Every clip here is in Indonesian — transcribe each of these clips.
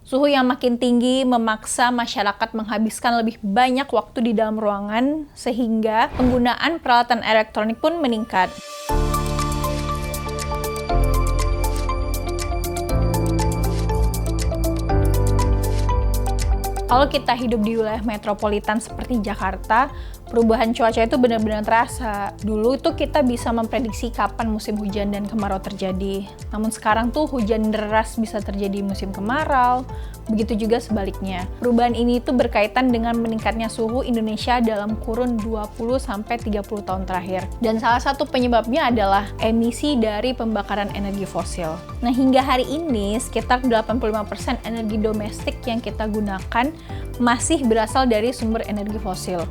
Suhu yang makin tinggi memaksa masyarakat menghabiskan lebih banyak waktu di dalam ruangan, sehingga penggunaan peralatan elektronik pun meningkat. Kalau kita hidup di wilayah metropolitan seperti Jakarta, perubahan cuaca itu benar-benar terasa. Dulu itu kita bisa memprediksi kapan musim hujan dan kemarau terjadi. Namun sekarang tuh hujan deras bisa terjadi musim kemarau, begitu juga sebaliknya. Perubahan ini tuh berkaitan dengan meningkatnya suhu Indonesia dalam kurun 20-30 tahun terakhir. Dan salah satu penyebabnya adalah emisi dari pembakaran energi fosil. Nah, hingga hari ini sekitar 85% energi domestik yang kita gunakan masih berasal dari sumber energi fosil.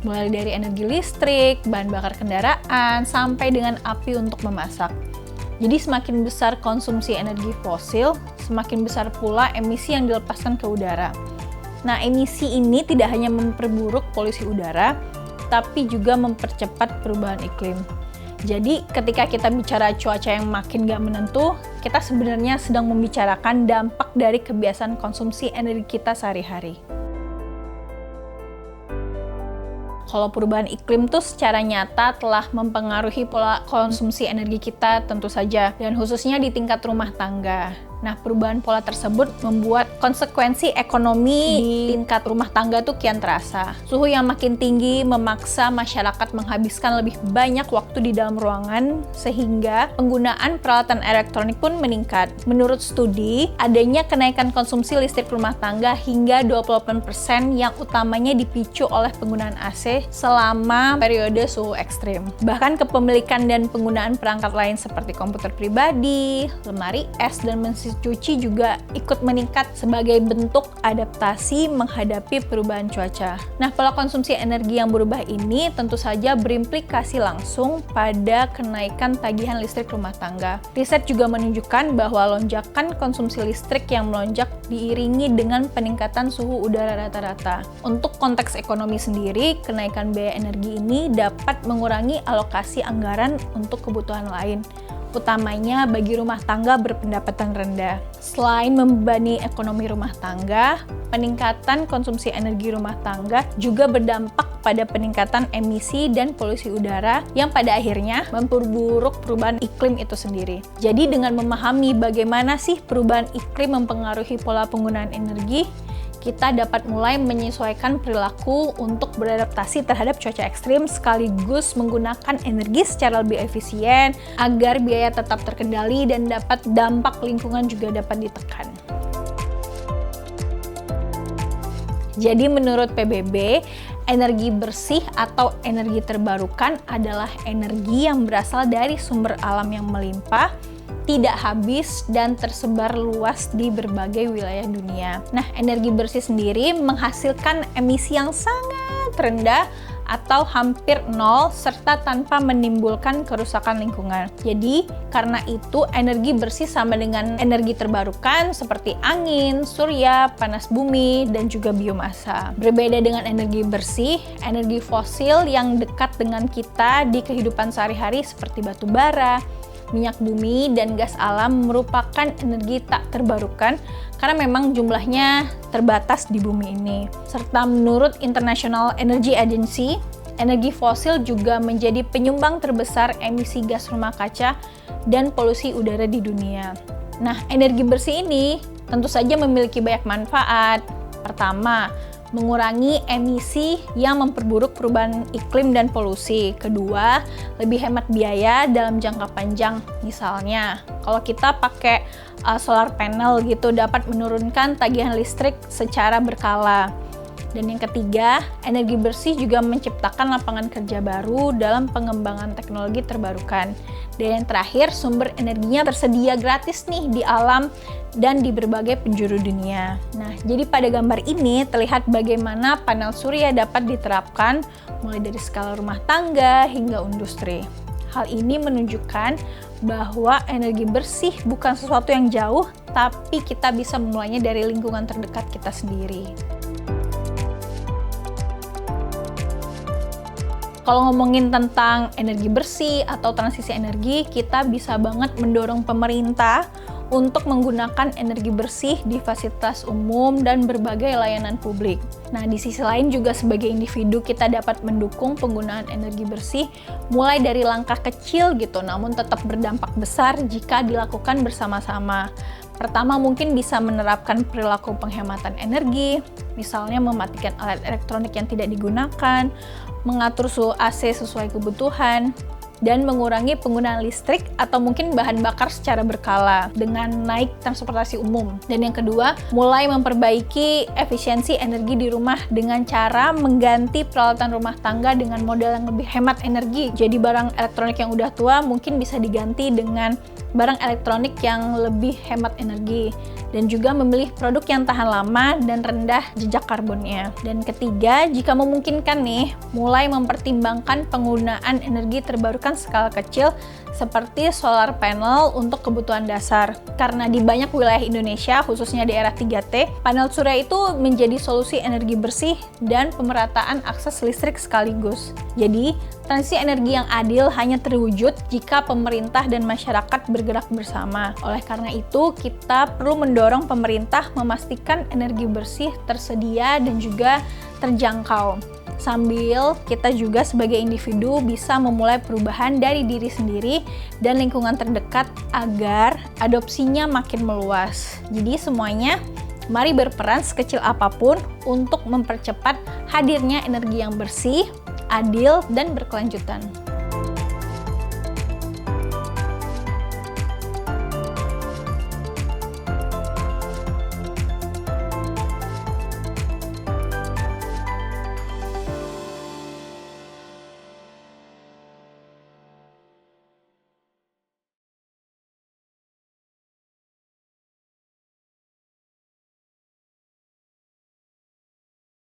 Mulai dari energi listrik, bahan bakar kendaraan, sampai dengan api untuk memasak. Jadi semakin besar konsumsi energi fosil, semakin besar pula emisi yang dilepaskan ke udara. Nah, emisi ini tidak hanya memperburuk polusi udara, tapi juga mempercepat perubahan iklim. Jadi, ketika kita bicara cuaca yang makin gak menentu, kita sebenarnya sedang membicarakan dampak dari kebiasaan konsumsi energi kita sehari-hari. Kalau perubahan iklim tuh secara nyata telah mempengaruhi pola konsumsi energi kita tentu saja, dan khususnya di tingkat rumah tangga. Nah, perubahan pola tersebut membuat konsekuensi ekonomi di tingkat rumah tangga tuh kian terasa. Suhu yang makin tinggi memaksa masyarakat menghabiskan lebih banyak waktu di dalam ruangan, sehingga penggunaan peralatan elektronik pun meningkat. Menurut studi, adanya kenaikan konsumsi listrik rumah tangga hingga 28% yang utamanya dipicu oleh penggunaan AC selama periode suhu ekstrim. Bahkan kepemilikan dan penggunaan perangkat lain seperti komputer pribadi, lemari es, dan mesin cuci juga ikut meningkat sebagai bentuk adaptasi menghadapi perubahan cuaca. Nah, pola konsumsi energi yang berubah ini tentu saja berimplikasi langsung pada kenaikan tagihan listrik rumah tangga. Riset juga menunjukkan bahwa lonjakan konsumsi listrik yang melonjak diiringi dengan peningkatan suhu udara rata-rata. Untuk konteks ekonomi sendiri, kenaikan biaya energi ini dapat mengurangi alokasi anggaran untuk kebutuhan lain, utamanya bagi rumah tangga berpendapatan rendah. Selain membebani ekonomi rumah tangga, peningkatan konsumsi energi rumah tangga juga berdampak pada peningkatan emisi dan polusi udara yang pada akhirnya memperburuk perubahan iklim itu sendiri. Jadi dengan memahami bagaimana sih perubahan iklim mempengaruhi pola penggunaan energi, kita dapat mulai menyesuaikan perilaku untuk beradaptasi terhadap cuaca ekstrim sekaligus menggunakan energi secara lebih efisien agar biaya tetap terkendali dan dampak lingkungan juga dapat ditekan. Jadi menurut PBB, energi bersih atau energi terbarukan adalah energi yang berasal dari sumber alam yang melimpah, tidak habis, dan tersebar luas di berbagai wilayah dunia. Nah, energi bersih sendiri menghasilkan emisi yang sangat rendah atau hampir nol serta tanpa menimbulkan kerusakan lingkungan. Jadi, karena itu energi bersih sama dengan energi terbarukan seperti angin, surya, panas bumi, dan juga biomasa. Berbeda dengan energi bersih, energi fosil yang dekat dengan kita di kehidupan sehari-hari seperti batu bara, minyak bumi, dan gas alam merupakan energi tak terbarukan karena memang jumlahnya terbatas di bumi ini. Serta menurut International Energy Agency, energi fosil juga menjadi penyumbang terbesar emisi gas rumah kaca dan polusi udara di dunia. Nah, energi bersih ini tentu saja memiliki banyak manfaat. Pertama, mengurangi emisi yang memperburuk perubahan iklim dan polusi. Kedua, lebih hemat biaya dalam jangka panjang. Misalnya, kalau kita pakai solar panel gitu dapat menurunkan tagihan listrik secara berkala. Dan yang ketiga, energi bersih juga menciptakan lapangan kerja baru dalam pengembangan teknologi terbarukan. Dan yang terakhir, sumber energinya tersedia gratis nih di alam dan di berbagai penjuru dunia. Nah, jadi pada gambar ini terlihat bagaimana panel surya dapat diterapkan mulai dari skala rumah tangga hingga industri. Hal ini menunjukkan bahwa energi bersih bukan sesuatu yang jauh, tapi kita bisa memulainya dari lingkungan terdekat kita sendiri. Kalau ngomongin tentang energi bersih atau transisi energi, kita bisa banget mendorong pemerintah untuk menggunakan energi bersih di fasilitas umum dan berbagai layanan publik. Nah, di sisi lain juga sebagai individu kita dapat mendukung penggunaan energi bersih mulai dari langkah kecil gitu, namun tetap berdampak besar jika dilakukan bersama-sama. Pertama, mungkin bisa menerapkan perilaku penghematan energi, misalnya mematikan alat elektronik yang tidak digunakan, mengatur suhu AC sesuai kebutuhan, dan mengurangi penggunaan listrik atau mungkin bahan bakar secara berkala dengan naik transportasi umum. Dan yang kedua, mulai memperbaiki efisiensi energi di rumah dengan cara mengganti peralatan rumah tangga dengan model yang lebih hemat energi. Jadi barang elektronik yang udah tua mungkin bisa diganti dengan barang elektronik yang lebih hemat energi, dan juga memilih produk yang tahan lama dan rendah jejak karbonnya. Dan ketiga, jika memungkinkan nih, mulai mempertimbangkan penggunaan energi terbarukan skala kecil seperti solar panel untuk kebutuhan dasar. Karena di banyak wilayah Indonesia, khususnya di daerah 3T, panel surya itu menjadi solusi energi bersih dan pemerataan akses listrik sekaligus. Jadi, transisi energi yang adil hanya terwujud jika pemerintah dan masyarakat bergerak bersama. Oleh karena itu, kita perlu mendorong pemerintah memastikan energi bersih tersedia dan juga terjangkau. Sambil kita juga sebagai individu bisa memulai perubahan dari diri sendiri dan lingkungan terdekat agar adopsinya makin meluas. Jadi semuanya mari berperan sekecil apapun untuk mempercepat hadirnya energi yang bersih, adil, dan berkelanjutan.